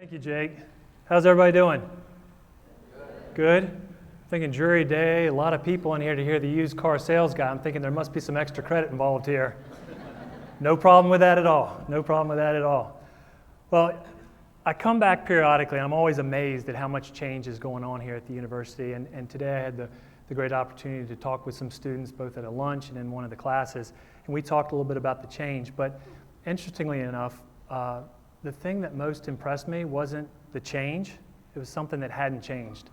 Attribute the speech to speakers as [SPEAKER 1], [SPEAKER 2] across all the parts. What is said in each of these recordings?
[SPEAKER 1] Thank you, Jake. How's everybody doing? Good? I'm thinking jury day, a lot of people in here to hear the used car sales guy. I'm thinking there must be some extra credit involved here. No problem with that at all. No problem with that at all. Well, I come back periodically, and I'm always amazed at how much change is going on here at the university. And today I had the great opportunity to talk with some students, both at a lunch and in one of the classes. And we talked a little bit about the change. But interestingly enough, the thing that most impressed me wasn't the change. It was something that hadn't changed.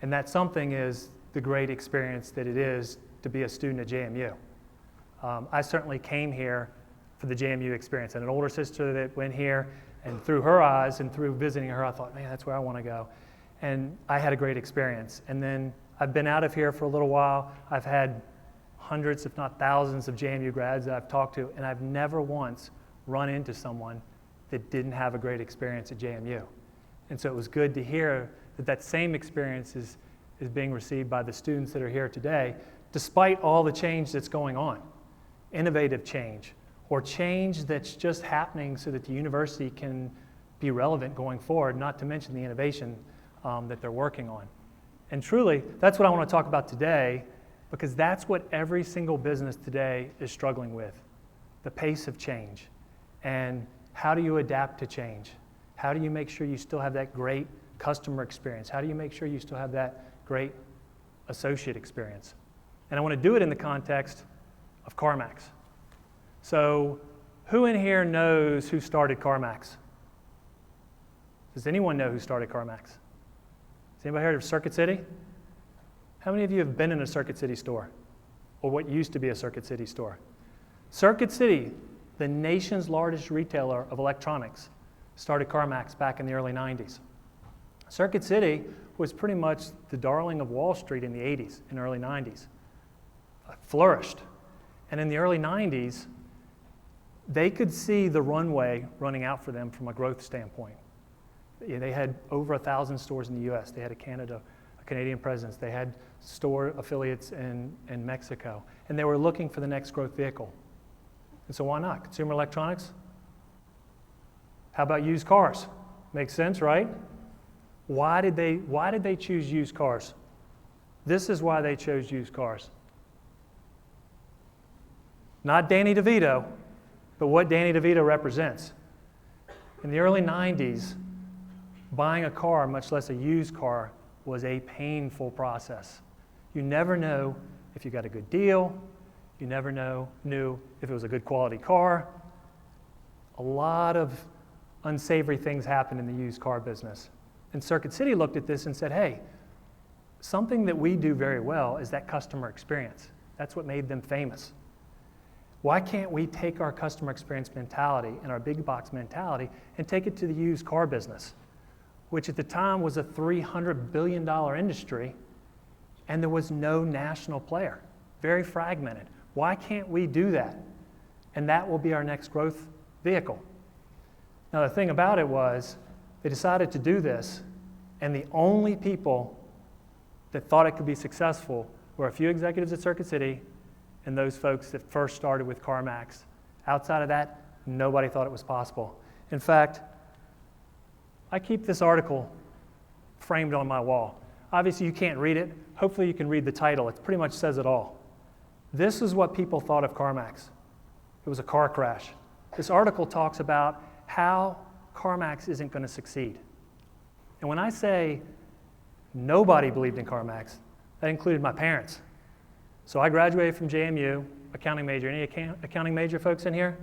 [SPEAKER 1] And that something is the great experience that it is to be a student at JMU. I certainly came here for the JMU experience. I had an older sister that went here, and through her eyes and through visiting her, I thought, man, that's where I want to go. And I had a great experience. And then I've been out of here for a little while. I've had hundreds, if not thousands, of JMU grads that I've talked to, and I've never once run into someone that didn't have a great experience at JMU. And so it was good to hear that that same experience is being received by the students that are here today, despite all the change that's going on. Innovative change, or change that's just happening so that the university can be relevant going forward, not to mention the innovation that they're working on. And truly, that's what I want to talk about today, because that's what every single business today is struggling with, the pace of change. And how do you adapt to change? How do you make sure you still have that great customer experience? How do you make sure you still have that great associate experience? And I want to do it in the context of CarMax. So who in here knows who started CarMax? Does anyone know who started CarMax? Has anybody heard of Circuit City? How many of you have been in a Circuit City store? Or what used to be a Circuit City store? Circuit City, the nation's largest retailer of electronics, started CarMax back in the early 90s. Circuit City was pretty much the darling of Wall Street in the 80s and early 90s. Flourished. And in the early 90s, they could see the runway running out for them from a growth standpoint. They had over 1,000 stores in the US. They had a Canadian presence. They had store affiliates in Mexico. And they were looking for the next growth vehicle. And so why not? Consumer electronics? How about used cars? Makes sense, right? Why did they choose used cars? This is why they chose used cars. Not Danny DeVito, but what Danny DeVito represents. In the early 90s, buying a car, much less a used car, was a painful process. You never know if you got a good deal. You never knew if it was a good quality car. A lot of unsavory things happen in the used car business. And Circuit City looked at this and said, hey, something that we do very well is that customer experience. That's what made them famous. Why can't we take our customer experience mentality and our big box mentality and take it to the used car business, which at the time was a $300 billion industry, and there was no national player, very fragmented. Why can't we do that? And that will be our next growth vehicle. Now, the thing about it was they decided to do this, and the only people that thought it could be successful were a few executives at Circuit City and those folks that first started with CarMax. Outside of that, nobody thought it was possible. In fact, I keep this article framed on my wall. Obviously, you can't read it. Hopefully, you can read the title. It pretty much says it all. This is what people thought of CarMax. It was a car crash. This article talks about how CarMax isn't going to succeed. And when I say nobody believed in CarMax, that included my parents. So I graduated from JMU, accounting major. Any accounting major folks in here?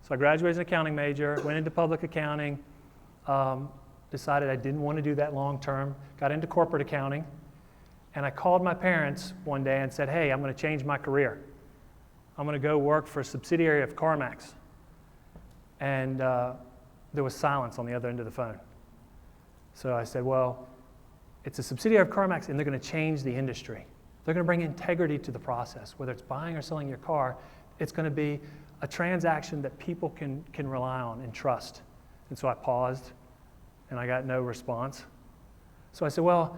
[SPEAKER 1] So I graduated as an accounting major, went into public accounting, decided I didn't want to do that long term, got into corporate accounting, and I called my parents one day and said, hey, I'm going to change my career. I'm going to go work for a subsidiary of CarMax. And there was silence on the other end of the phone. So I said, well, it's a subsidiary of CarMax, and they're going to change the industry. They're going to bring integrity to the process. Whether it's buying or selling your car, it's going to be a transaction that people can rely on and trust. And so I paused, and I got no response. So I said, well,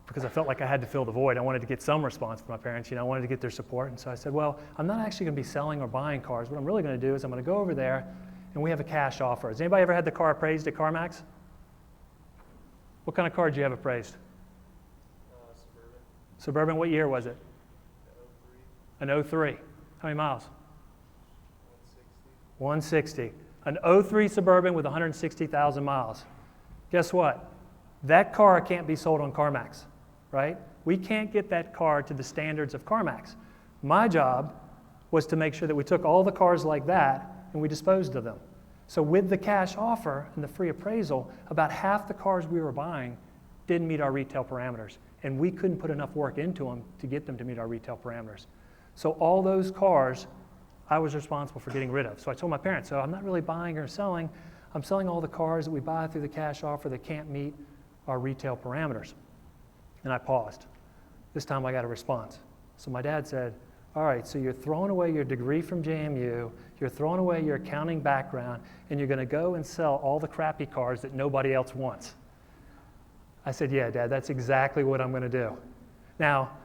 [SPEAKER 1] because I felt like I had to fill the void, I wanted to get some response from my parents. I wanted to get their support. And so I said, well, I'm not actually going to be selling or buying cars. What I'm really going to do is I'm going to go over there, and we have a cash offer. Has anybody ever had the car appraised at CarMax? What kind of car did you have appraised?
[SPEAKER 2] Suburban.
[SPEAKER 1] Suburban, what year was it?
[SPEAKER 2] 03.
[SPEAKER 1] An 03. How many miles?
[SPEAKER 2] 160.
[SPEAKER 1] 160. An 03 Suburban with 160,000 miles. Guess what? That car can't be sold on CarMax, right? We can't get that car to the standards of CarMax. My job was to make sure that we took all the cars like that and we disposed of them. So with the cash offer and the free appraisal, about half the cars we were buying didn't meet our retail parameters, and we couldn't put enough work into them to get them to meet our retail parameters. So all those cars I was responsible for getting rid of. So I told my parents, so I'm not really buying or selling. I'm selling all the cars that we buy through the cash offer that can't meet our retail parameters. And I paused. This time I got a response. So my dad said, all right, so you're throwing away your degree from JMU, you're throwing away your accounting background, and you're going to go and sell all the crappy cars that nobody else wants. I said, yeah, Dad, that's exactly what I'm going to do. Now,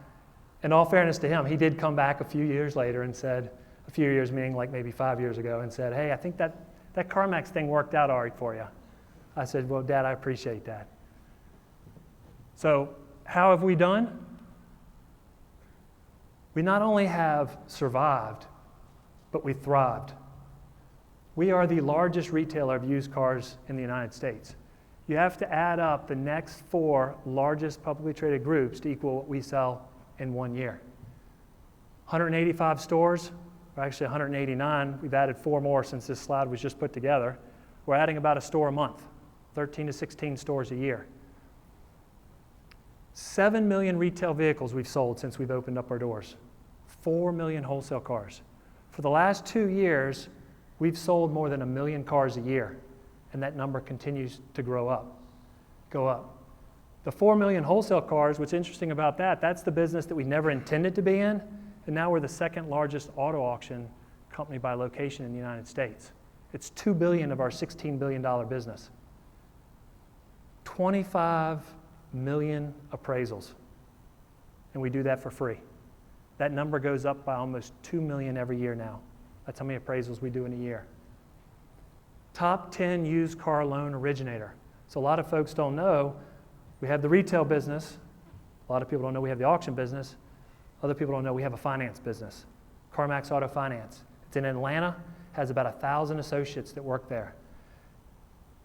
[SPEAKER 1] in all fairness to him, he did come back a few years later and said, a few years meaning like maybe 5 years ago, and said, hey, I think that CarMax thing worked out all right for you. I said, well, Dad, I appreciate that. So how have we done? We not only have survived, but we thrived. We are the largest retailer of used cars in the United States. You have to add up the next 4 largest publicly traded groups to equal what we sell in 1 year. 185 stores, or actually 189. We've added 4 more since this slide was just put together. We're adding about a store a month, 13 to 16 stores a year. 7 million retail vehicles we've sold since we've opened up our doors. 4 million wholesale cars. For the last 2 years, we've sold more than 1 million cars a year, and that number continues to go up. The 4 million wholesale cars, what's interesting about that, that's the business that we never intended to be in, and now we're the second largest auto auction company by location in the United States. It's $2 billion of our $16 billion business. 25 million appraisals, and we do that for free. That number goes up by almost 2 million every year now. That's how many appraisals we do in a year. Top 10 used car loan originator. So a lot of folks don't know we have the retail business. A lot of people don't know we have the auction business. Other people don't know we have a finance business, CarMax Auto Finance. It's in Atlanta, has about 1,000 associates that work there.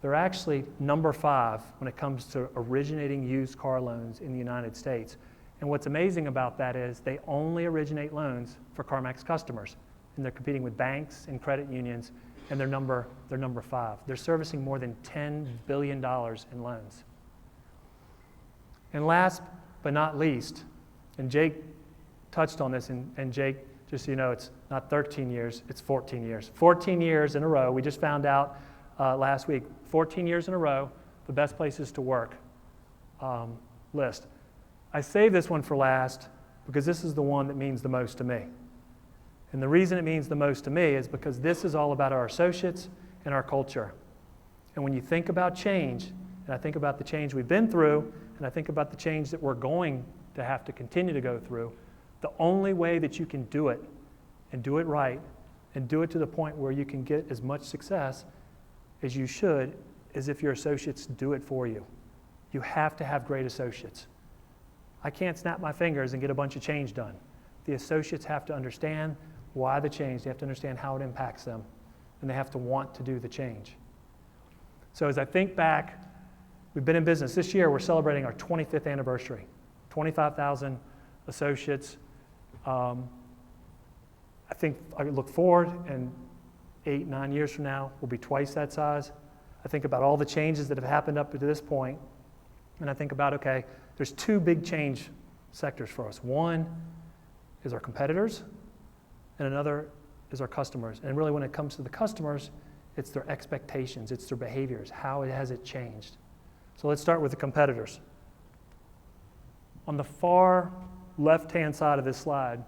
[SPEAKER 1] They're actually number 5 when it comes to originating used car loans in the United States. And what's amazing about that is they only originate loans for CarMax customers. And they're competing with banks and credit unions, and they're number 5. They're servicing more than $10 billion in loans. And last but not least, and Jake touched on this, and Jake, just so you know, it's not 13 years, it's 14 years. 14 years in a row, we just found out last week, 14 years in a row, the best places to work list. I saved this one for last because this is the one that means the most to me. And the reason it means the most to me is because this is all about our associates and our culture. And when you think about change, and I think about the change we've been through, and I think about the change that we're going to have to continue to go through, the only way that you can do it, and do it right, and do it to the point where you can get as much success as you should, is if your associates do it for you. You have to have great associates. I can't snap my fingers and get a bunch of change done. The associates have to understand why the change. They have to understand how it impacts them, and they have to want to do the change. So as I think back, we've been in business. This year, we're celebrating our 25th anniversary. 25,000 associates. I think I look forward, and 8, 9 years from now, we'll be twice that size. I think about all the changes that have happened up to this point, and I think about, okay, there's 2 big change sectors for us. One is our competitors, and another is our customers. And really, when it comes to the customers, it's their expectations, it's their behaviors, how has it changed. So let's start with the competitors. On the far left-hand side of this slide,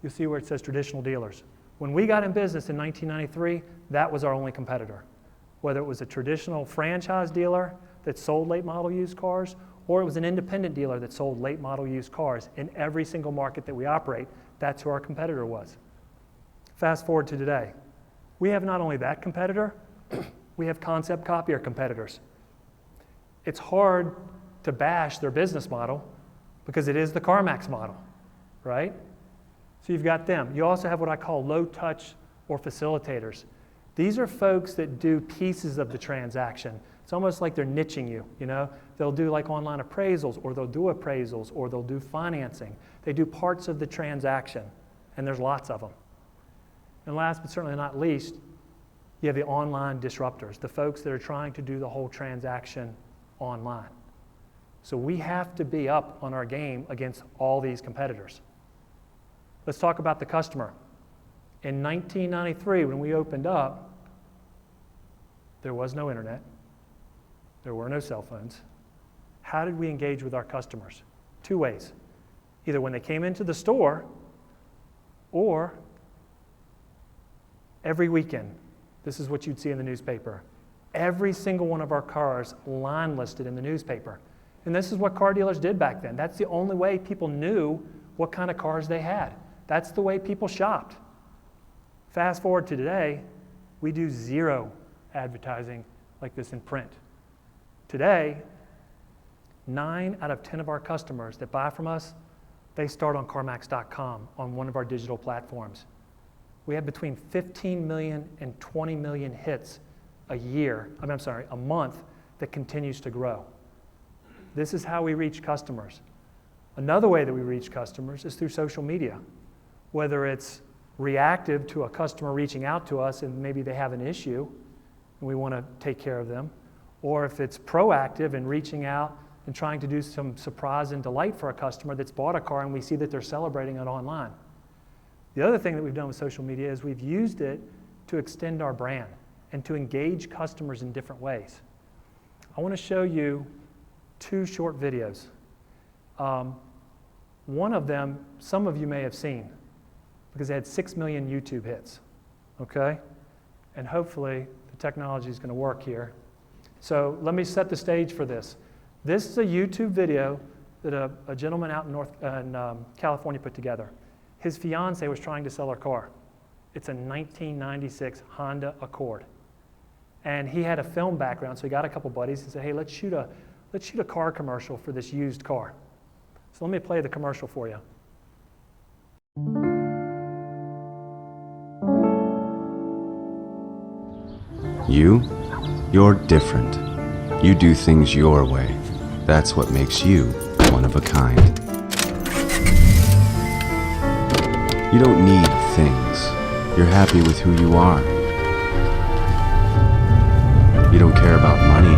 [SPEAKER 1] you'll see where it says traditional dealers. When we got in business in 1993, that was our only competitor. Whether it was a traditional franchise dealer that sold late model used cars, or it was an independent dealer that sold late model used cars, in every single market that we operate, that's who our competitor was. Fast forward to today. We have not only that competitor, we have concept copier competitors. It's hard to bash their business model because it is the CarMax model, right? So you've got them. You also have what I call low touch or facilitators. These are folks that do pieces of the transaction. It's almost like they're niching you, you know? They'll do like online appraisals, or they'll do appraisals, or they'll do financing. They do parts of the transaction, and there's lots of them. And last but certainly not least, you have the online disruptors, the folks that are trying to do the whole transaction online. So we have to be up on our game against all these competitors. Let's talk about the customer. In 1993, when we opened up, there was no internet. There were no cell phones. How did we engage with our customers? Two ways. Either when they came into the store, or every weekend. This is what you'd see in the newspaper. Every single one of our cars line listed in the newspaper. And this is what car dealers did back then. That's the only way people knew what kind of cars they had. That's the way people shopped. Fast forward to today, we do zero advertising like this in print. Today, 9 out of 10 of our customers that buy from us, they start on CarMax.com on one of our digital platforms. We have between 15 million and 20 million hits a month that continues to grow. This is how we reach customers. Another way that we reach customers is through social media, whether it's reactive to a customer reaching out to us and maybe they have an issue and we want to take care of them, or if it's proactive in reaching out and trying to do some surprise and delight for a customer that's bought a car and we see that they're celebrating it online. The other thing that we've done with social media is we've used it to extend our brand and to engage customers in different ways. I want to show you 2 short videos. One of them, some of you may have seen, because they had 6 million YouTube hits, okay? And hopefully the technology is going to work here. So let me set the stage for this. This is a YouTube video that a gentleman out in California put together. His fiance was trying to sell her car. It's a 1996 Honda Accord. And he had a film background, so he got a couple buddies and said, hey, let's shoot a car commercial for this used car. So let me play the commercial for you.
[SPEAKER 3] You're different. You do things your way. That's what makes you one of a kind. You don't need things. You're happy with who you are. You don't care about money.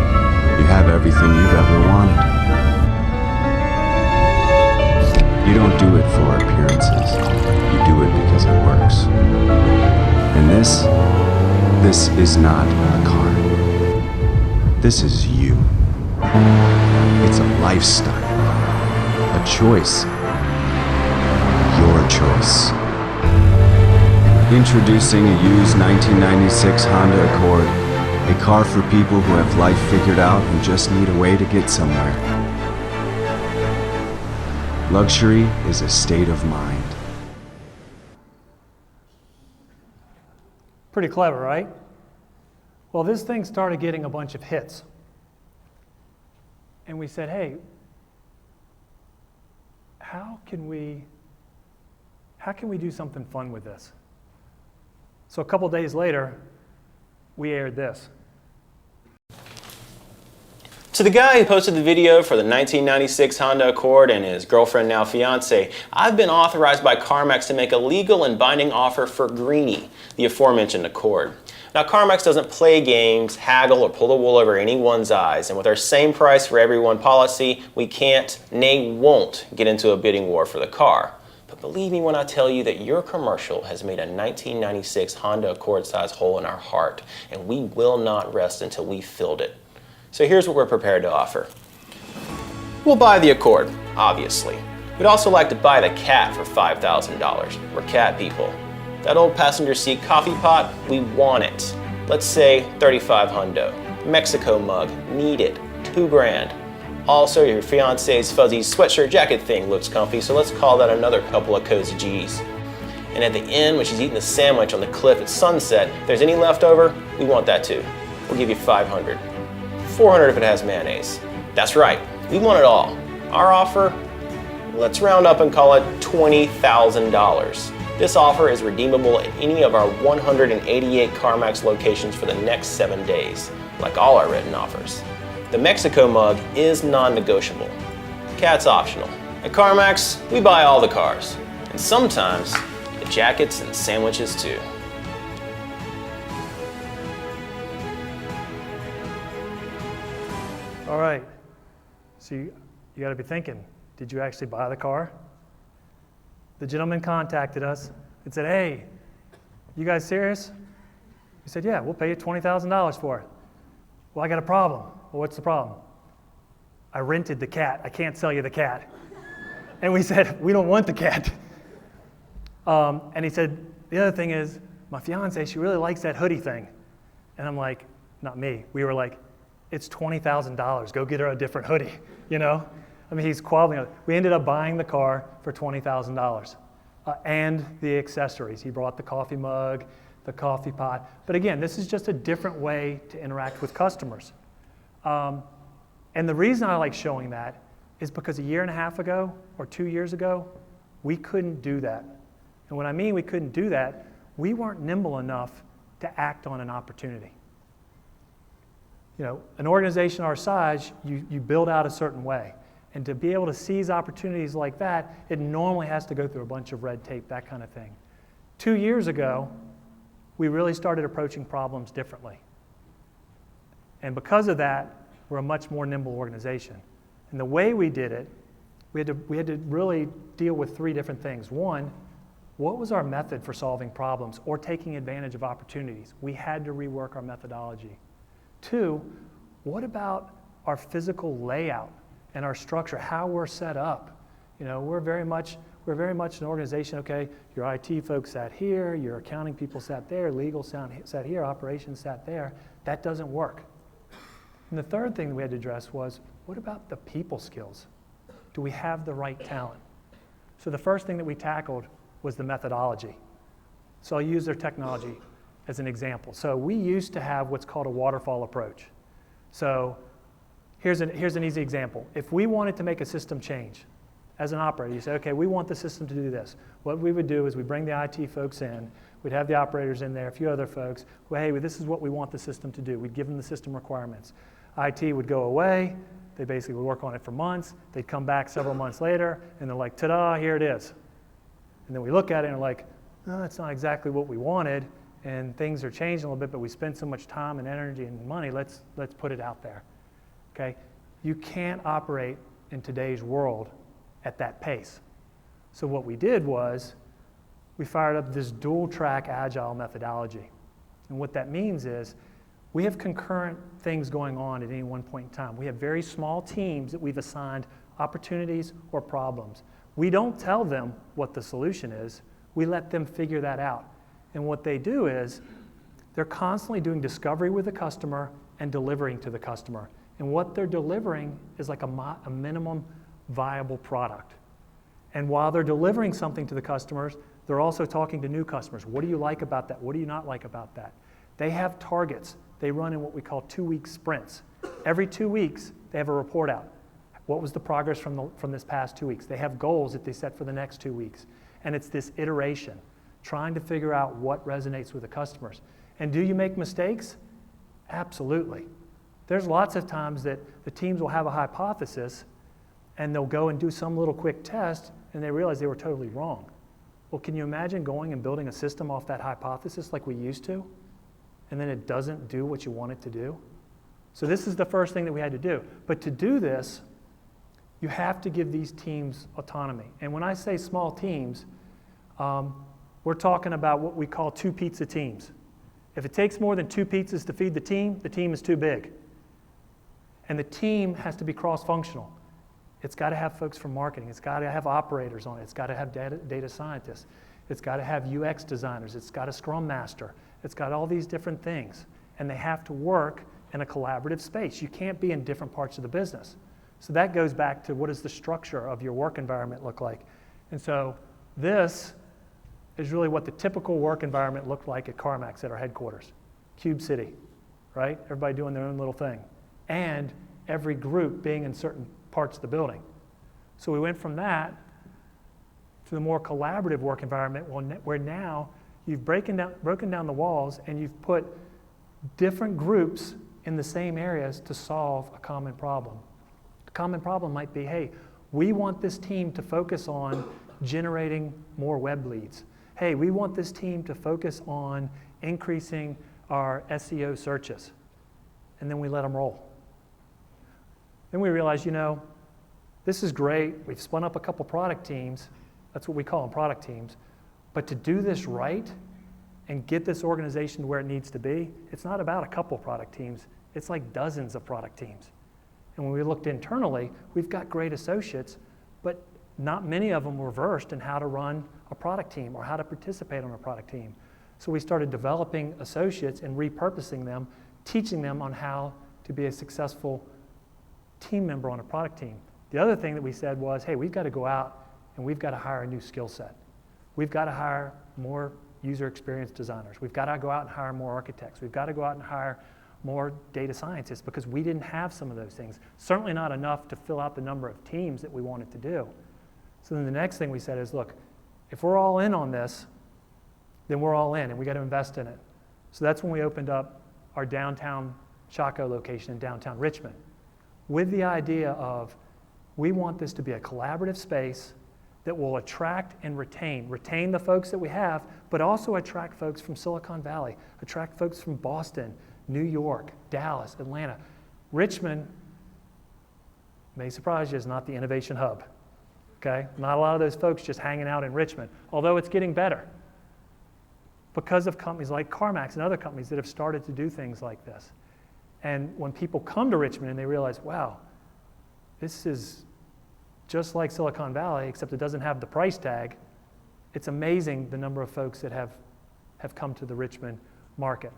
[SPEAKER 3] You have everything you've ever wanted. You don't do it for appearances. You do it because it works. And this is not a car. This is you. It's a lifestyle. A choice. Your choice. Introducing a used 1996 Honda Accord, a car for people who have life figured out and just need a way to get somewhere. Luxury is a state of mind.
[SPEAKER 1] Pretty clever, right? Well, this thing started getting a bunch of hits. And we said, hey, how can we do something fun with this? So a couple days later, we aired this.
[SPEAKER 4] To the guy who posted the video for the 1996 Honda Accord and his girlfriend, now fiance, I've been authorized by CarMax to make a legal and binding offer for Greenie, the aforementioned Accord. Now, CarMax doesn't play games, haggle, or pull the wool over anyone's eyes, and with our same price for everyone policy, we can't, nay won't, get into a bidding war for the car. But believe me when I tell you that your commercial has made a 1996 Honda Accord-size hole in our heart, and we will not rest until we've filled it. So here's what we're prepared to offer. We'll buy the Accord, obviously. We'd also like to buy the cat for $5,000. We're cat people. That old passenger seat coffee pot, we want it. Let's say 35 hundo. Mexico mug, need it, $2,000. Also, your fiance's fuzzy sweatshirt jacket thing looks comfy, so let's call that another couple of cozy G's. And at the end, when she's eating the sandwich on the cliff at sunset, if there's any left over, we want that too. We'll give you $500. $400 if it has mayonnaise. That's right, We want it all. Our offer? Let's round up and call it $20,000. This offer is redeemable at any of our 188 CarMax locations for the next 7 days, like all our written offers. The Mexico mug is non-negotiable. Cat's optional. At CarMax, we buy all the cars, and sometimes the jackets and sandwiches too.
[SPEAKER 1] All right, so you got to be thinking, did you actually buy the car? The gentleman contacted us and said, hey, you guys serious? We said, yeah, we'll pay you $20,000 for it. Well, I got a problem. Well, what's the problem? I rented the cat. I can't sell you the cat. And we said, we don't want the cat. And he said, the other thing is, my fiance, she really likes that hoodie thing. And I'm like, not me. We were like, it's $20,000. Go get her a different hoodie, you know? I mean, he's qualifying. We ended up buying the car for $20,000 and the accessories. He brought the coffee mug, the coffee pot. But again, this is just a different way to interact with customers. And the reason I like showing that is because a year and a half ago or 2 years ago, we couldn't do that. And when I mean we couldn't do that, we weren't nimble enough to act on an opportunity. You know, an organization our size, you build out a certain way. And to be able to seize opportunities like that, it normally has to go through a bunch of red tape, that kind of thing. 2 years ago, we really started approaching problems differently. And because of that, we're a much more nimble organization. And the way we did it, we had to really deal with 3 different things. One, what was our method for solving problems or taking advantage of opportunities? We had to rework our methodology. 2, what about our physical layout and our structure, how we're set up? You know, we're very much an organization, okay, your IT folks sat here, your accounting people sat there, legal sat here, operations sat there. That doesn't work. And the third thing that we had to address was, what about the people skills? Do we have the right talent? So the first thing that we tackled was the methodology. So I'll use their technology as an example. So we used to have what's called a waterfall approach. So here's an easy example. If we wanted to make a system change, as an operator, you say, okay, we want the system to do this. What we would do is we'd bring the IT folks in, we'd have the operators in there, a few other folks, well, hey, this is what we want the system to do. We'd give them the system requirements. IT would go away, they basically would work on it for months, they'd come back several months later, and they're like, ta-da, here it is. And then we look at it and we're like, no, that's not exactly what we wanted, and things are changing a little bit, but we spent so much time and energy and money, let's put it out there, okay? You can't operate in today's world at that pace. So what we did was we fired up this dual track agile methodology. And what that means is we have concurrent things going on at any one point in time. We have very small teams that we've assigned opportunities or problems. We don't tell them what the solution is. We let them figure that out. And what they do is they're constantly doing discovery with the customer and delivering to the customer. And what they're delivering is like a minimum viable product. And while they're delivering something to the customers, they're also talking to new customers. What do you like about that? What do you not like about that? They have targets. They run in what we call 2-week sprints. Every 2 weeks, they have a report out. What was the progress from this past 2 weeks? They have goals that they set for the next 2 weeks. And it's this iteration, trying to figure out what resonates with the customers. And do you make mistakes? Absolutely. There's lots of times that the teams will have a hypothesis and they'll go and do some little quick test and they realize they were totally wrong. Well, can you imagine going and building a system off that hypothesis like we used to, and then it doesn't do what you want it to do? So this is the first thing that we had to do. But to do this, you have to give these teams autonomy. And when I say small teams, we're talking about what we call 2 pizza teams. If it takes more than 2 pizzas to feed the team is too big. And the team has to be cross-functional. It's got to have folks from marketing. It's got to have operators on it. It's got to have data scientists. It's got to have UX designers. It's got a scrum master. It's got all these different things. And they have to work in a collaborative space. You can't be in different parts of the business. So that goes back to what does the structure of your work environment look like. And so this is really what the typical work environment looked like at CarMax at our headquarters. Cube City, right? Everybody doing their own little thing. And every group being in certain parts of the building. So we went from that to the more collaborative work environment where now you've broken down the walls and you've put different groups in the same areas to solve a common problem. A common problem might be, hey, we want this team to focus on generating more web leads. Hey, we want this team to focus on increasing our SEO searches. And then we let them roll. Then we realized, this is great. We've spun up a couple product teams. That's what we call them, product teams. But to do this right and get this organization to where it needs to be, it's not about a couple product teams. It's like dozens of product teams. And when we looked internally, we've got great associates, but not many of them were versed in how to run a product team or how to participate on a product team. So we started developing associates and repurposing them, teaching them on how to be a successful team member on a product team. The other thing that we said was, hey, we've got to go out and we've got to hire a new skill set. We've got to hire more user experience designers. We've got to go out and hire more architects. We've got to go out and hire more data scientists because we didn't have some of those things. Certainly not enough to fill out the number of teams that we wanted to do. So then the next thing we said is, look, if we're all in on this, then we're all in and we got to invest in it. So that's when we opened up our downtown Chaco location in downtown Richmond with the idea of we want this to be a collaborative space that will attract and retain the folks that we have, but also attract folks from Silicon Valley, attract folks from Boston, New York, Dallas, Atlanta. Richmond, may surprise you, is not the innovation hub. Okay? Not a lot of those folks just hanging out in Richmond, although it's getting better because of companies like CarMax and other companies that have started to do things like this. And when people come to Richmond and they realize, wow, this is just like Silicon Valley, except it doesn't have the price tag, it's amazing the number of folks that have come to the Richmond market.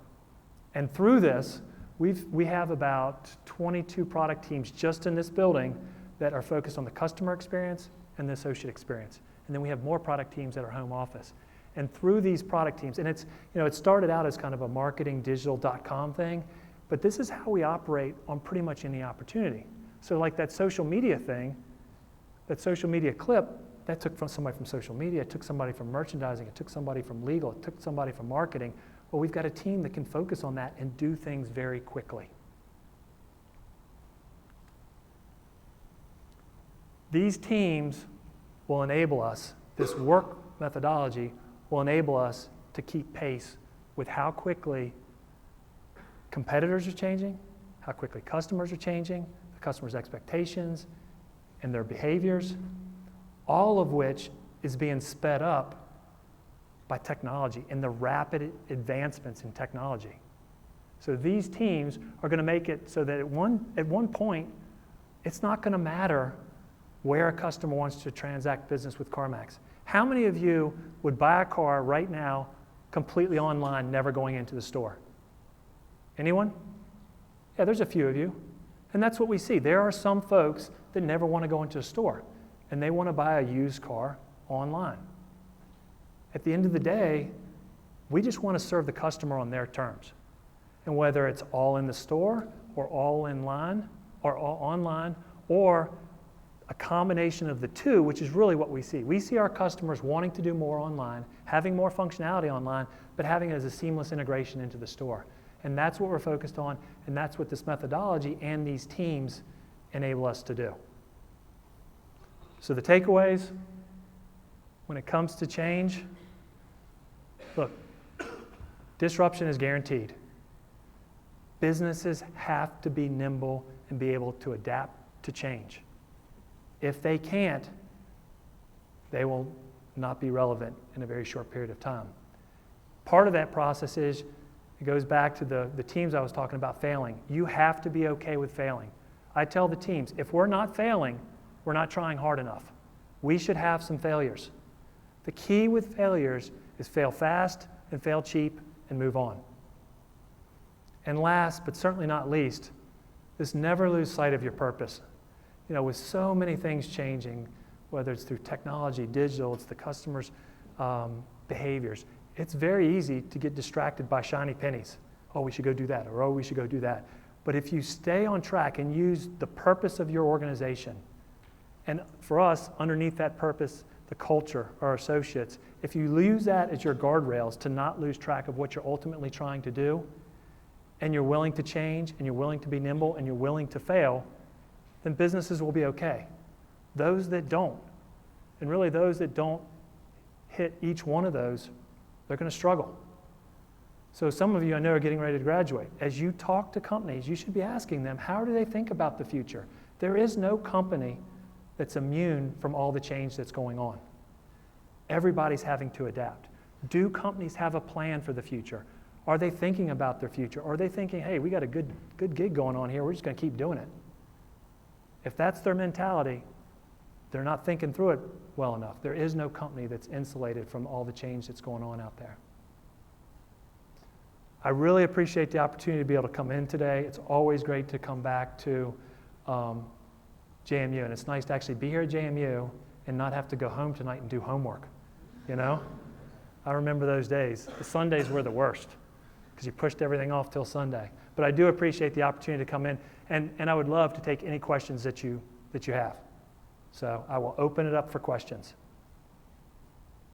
[SPEAKER 1] And through this, we have about 22 product teams just in this building that are focused on the customer experience and the associate experience. And then we have more product teams at our home office. And through these product teams, and it started out as kind of a marketing digital.com thing, but this is how we operate on pretty much any opportunity. So like that social media thing, that social media clip, that took from somebody from social media, it took somebody from merchandising, it took somebody from legal, it took somebody from marketing. Well, we've got a team that can focus on that and do things very quickly. These teams will enable us, this work methodology will enable us to keep pace with how quickly competitors are changing, how quickly customers are changing, the customer's expectations and their behaviors, all of which is being sped up by technology and the rapid advancements in technology. So these teams are going to make it so that at one point, it's not going to matter where a customer wants to transact business with CarMax. How many of you would buy a car right now completely online, never going into the store? Anyone? Yeah, there's a few of you. And that's what we see. There are some folks that never want to go into a store, and they want to buy a used car online. At the end of the day, we just want to serve the customer on their terms. And whether it's all in the store or all online or a combination of the two, which is really what we see. We see our customers wanting to do more online, having more functionality online, but having it as a seamless integration into the store. And that's what we're focused on, and that's what this methodology and these teams enable us to do. So the takeaways, when it comes to change, look, disruption is guaranteed. Businesses have to be nimble and be able to adapt to change. If they can't, they will not be relevant in a very short period of time. Part of that process is, it goes back to the teams I was talking about failing. You have to be okay with failing. I tell the teams, if we're not failing, we're not trying hard enough. We should have some failures. The key with failures is fail fast and fail cheap and move on. And last, but certainly not least, is never lose sight of your purpose. With so many things changing, whether it's through technology, digital, it's the customer's behaviors, it's very easy to get distracted by shiny pennies. Oh, we should go do that, or oh, we should go do that. But if you stay on track and use the purpose of your organization, And for us, underneath that purpose, the culture, our associates, if you use that as your guardrails to not lose track of what you're ultimately trying to do, and you're willing to change, and you're willing to be nimble, and you're willing to fail, then businesses will be okay. Those that don't, and really those that don't hit each one of those, they're going to struggle. So some of you I know are getting ready to graduate. As you talk to companies, you should be asking them, how do they think about the future? There is no company that's immune from all the change that's going on. Everybody's having to adapt. Do companies have a plan for the future? Are they thinking about their future? Or are they thinking, hey, we got a good gig going on here, we're just going to keep doing it? If that's their mentality, they're not thinking through it well enough. There is no company that's insulated from all the change that's going on out there. I really appreciate the opportunity to be able to come in today. It's always great to come back to JMU, and it's nice to actually be here at JMU and not have to go home tonight and do homework, you know? I remember those days. The Sundays were the worst because you pushed everything off till Sunday. But I do appreciate the opportunity to come in, and I would love to take any questions that you have. So I will open it up for questions.